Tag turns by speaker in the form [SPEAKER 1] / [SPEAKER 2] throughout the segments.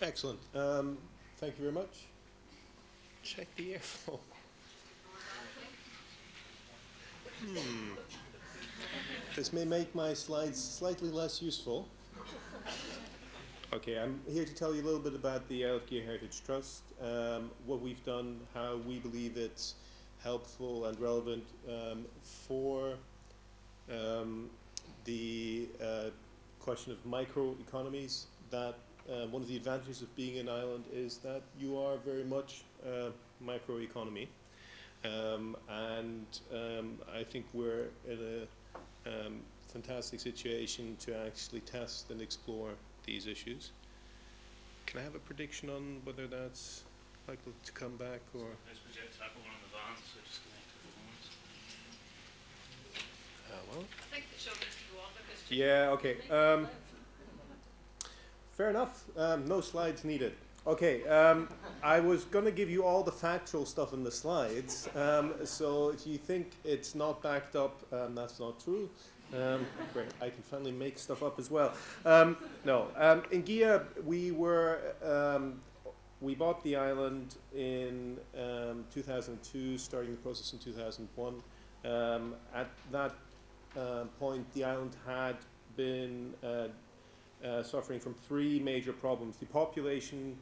[SPEAKER 1] Excellent. Thank you very much. Check the airflow. This may make my slides slightly less useful. Okay, I'm here to tell you a little bit about the Isle of Gigha Heritage Trust, what we've done, how we believe it's helpful and relevant for the question of microeconomies. That one of the advantages of being an island is that you are very much a microeconomy, and I think we're in a fantastic situation to actually test and explore these issues. Can I have a prediction on whether that's likely to come back, or?
[SPEAKER 2] I suppose you have to have one on the van, so just connect to the ones.
[SPEAKER 1] Well.
[SPEAKER 3] I think the show needs to go on because.
[SPEAKER 1] Yeah. Okay. Fair enough. No slides needed. Okay. I was going to give you all the factual stuff in the slides. So if you think it's not backed up, that's not true. Great, I can finally make stuff up as well. No, in Gigha we bought the island in 2002, starting the process in 2001. At that point, the island had been suffering from three major problems: depopulation,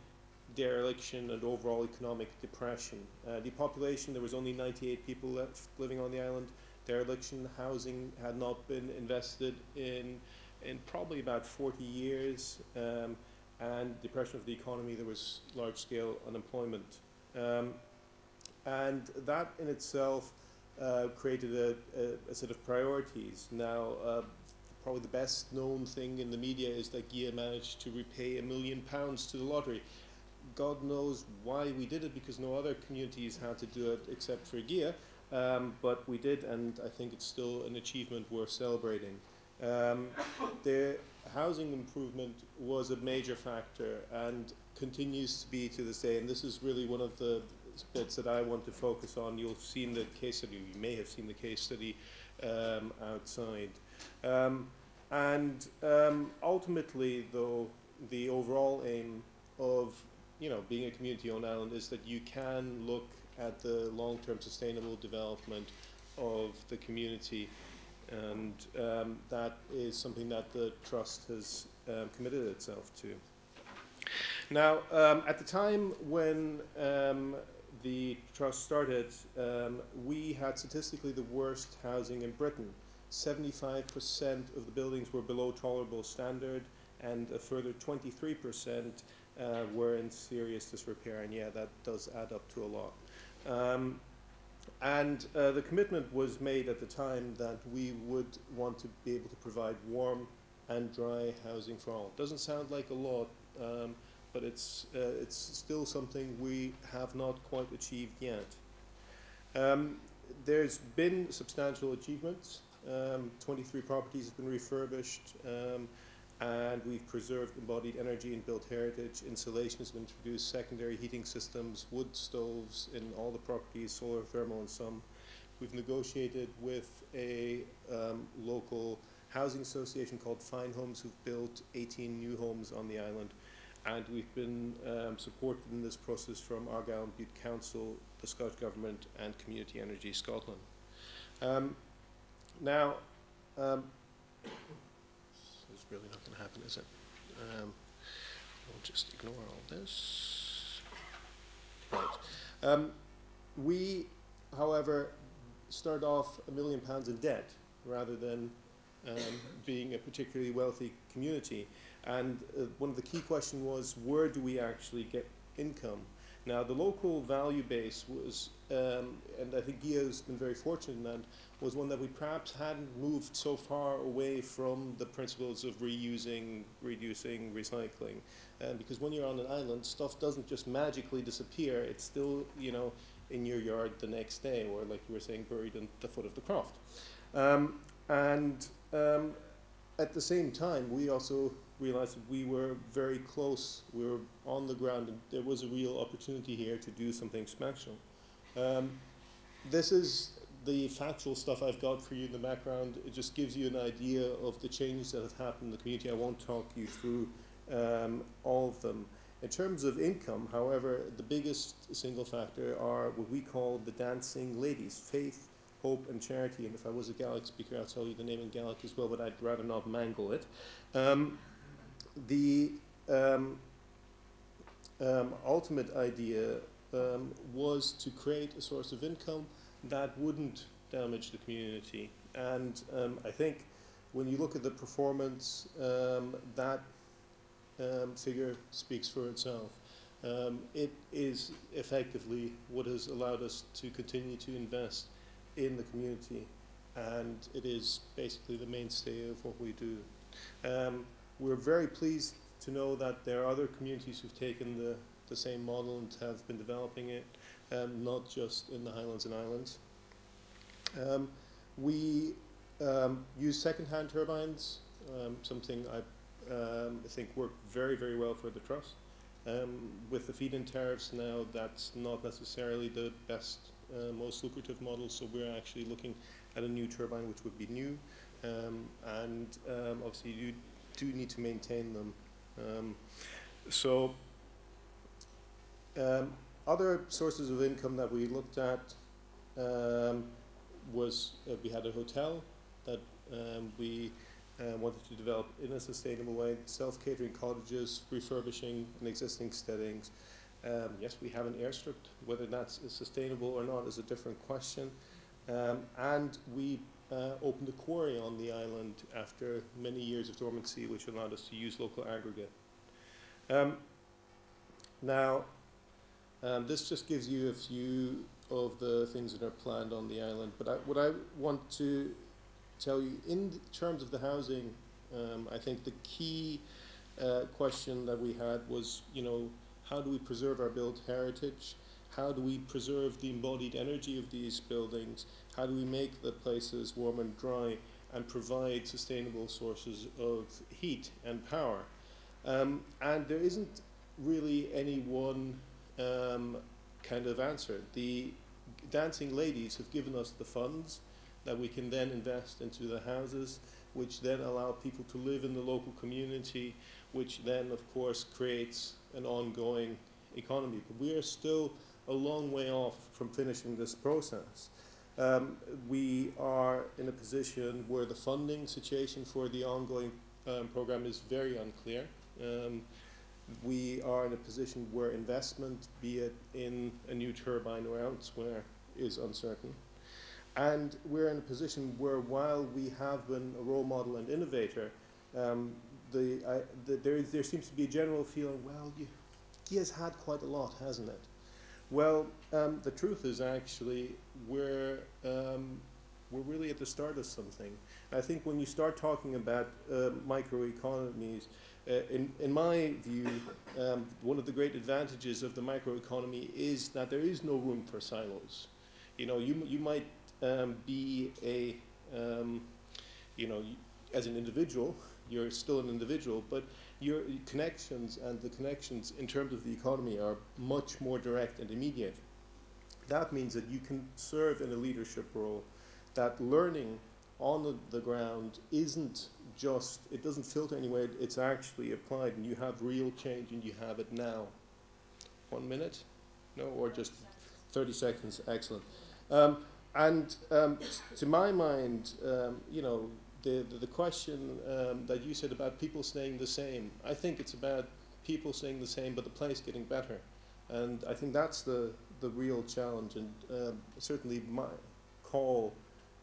[SPEAKER 1] dereliction, and overall economic depression. Depopulation, there was only 98 people left living on the island. Dereliction, housing had not been invested in probably about 40 years, and depression of the economy, there was large-scale unemployment. And that in itself created a set of priorities. Now, probably the best known thing in the media is that Gigha managed to repay £1 million to the lottery. God knows why we did it, because no other communities had to do it except for Gigha. But we did, and I think it's still an achievement worth celebrating. The housing improvement was a major factor and continues to be to this day, and this is really one of the bits that I want to focus on. You'll have seen the case study, you may have seen the case study outside. Ultimately, though, the overall aim of being a community-owned island is that you can look at the long-term sustainable development of the community, and that is something that the Trust has committed itself to. Now, at the time when the Trust started, we had statistically the worst housing in Britain. 75% of the buildings were below tolerable standard, and a further 23% were in serious disrepair, and yeah, that does add up to a lot. The commitment was made at the time that we would want to be able to provide warm and dry housing for all. It doesn't sound like a lot, but it's still something we have not quite achieved yet. There's been substantial achievements. 23 properties have been refurbished, and we've preserved embodied energy and built heritage. Insulation has been introduced, secondary heating systems, wood stoves in all the properties, solar, thermal, and some. We've negotiated with a local housing association called Fine Homes, who've built 18 new homes on the island. And we've been supported in this process from Argyll and Bute Council, the Scottish Government, and Community Energy Scotland. Now, it's really not going to happen, is it? We'll just ignore all this. Right. We, however, started off £1 million in debt rather than being a particularly wealthy community. And one of the key questions was, where do we actually get income? Now, the local value base was, and I think Gigha has been very fortunate in that, was one that we perhaps hadn't moved so far away from the principles of reusing, reducing, recycling. Because when you're on an island, stuff doesn't just magically disappear. It's still, in your yard the next day, or like you were saying, buried in the foot of the croft. At the same time, we also realized that we were very close. We were on the ground, and there was a real opportunity here to do something special. This is the factual stuff I've got for you in the background. It just gives you an idea of the changes that have happened in the community. I won't talk you through all of them. In terms of income, however, the biggest single factor are what we call the dancing ladies: faith, hope, and charity. And if I was a Gaelic speaker, I'll tell you the name in Gaelic as well, but I'd rather not mangle it. The ultimate idea was to create a source of income that wouldn't damage the community. And I think when you look at the performance, that figure speaks for itself. It is effectively what has allowed us to continue to invest in the community, and it is basically the mainstay of what we do. We're very pleased to know that there are other communities who've taken the same model and have been developing it, not just in the Highlands and Islands. We use second-hand turbines, something I think worked very, very well for the Trust. With the feed-in tariffs now, that's not necessarily the best, most lucrative model, so we're actually looking at a new turbine which would be new, and obviously you do need to maintain them. Other sources of income that we looked at was we had a hotel that we wanted to develop in a sustainable way, self-catering cottages, refurbishing an existing steadings. Yes, we have an airstrip. Whether that's sustainable or not is a different question. And we opened a quarry on the island after many years of dormancy, which allowed us to use local aggregate. Now, this just gives you a few of the things that are planned on the island. But what I want to tell you, in terms of the housing, I think the key question that we had was, how do we preserve our built heritage? How do we preserve the embodied energy of these buildings? How do we make the places warm and dry and provide sustainable sources of heat and power? And there isn't really any one kind of answer. The dancing ladies have given us the funds that we can then invest into the houses, which then allow people to live in the local community, which then, of course, creates an ongoing economy. But we are still a long way off from finishing this process. We are in a position where the funding situation for the ongoing program is very unclear. We are in a position where investment, be it in a new turbine or elsewhere, is uncertain. And we're in a position where, while we have been a role model and innovator, there seems to be a general feeling, well, Gigha's had quite a lot, hasn't it? Well, the truth is actually we're really at the start of something. I think when you start talking about microeconomies, in my view, one of the great advantages of the microeconomy is that there is no room for silos. You might be as an individual, you're still an individual, but your connections and the connections in terms of the economy are much more direct and immediate. That means that you can serve in a leadership role, that learning on the ground isn't just, it doesn't filter anywhere, it's actually applied, and you have real change and you have it now. 1 minute? No, or just 30 seconds, excellent. To my mind, the question that you said about people staying the same, I think it's about people staying the same but the place getting better. And I think that's the real challenge. And certainly my call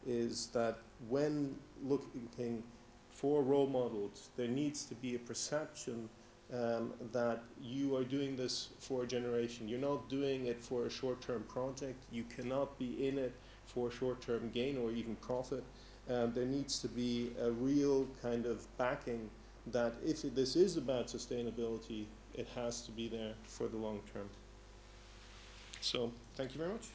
[SPEAKER 1] is that when looking for role models, there needs to be a perception that you are doing this for a generation. You're not doing it for a short-term project. You cannot be in it for short-term gain or even profit. There needs to be a real kind of backing that if this is about sustainability, it has to be there for the long term. So, thank you very much.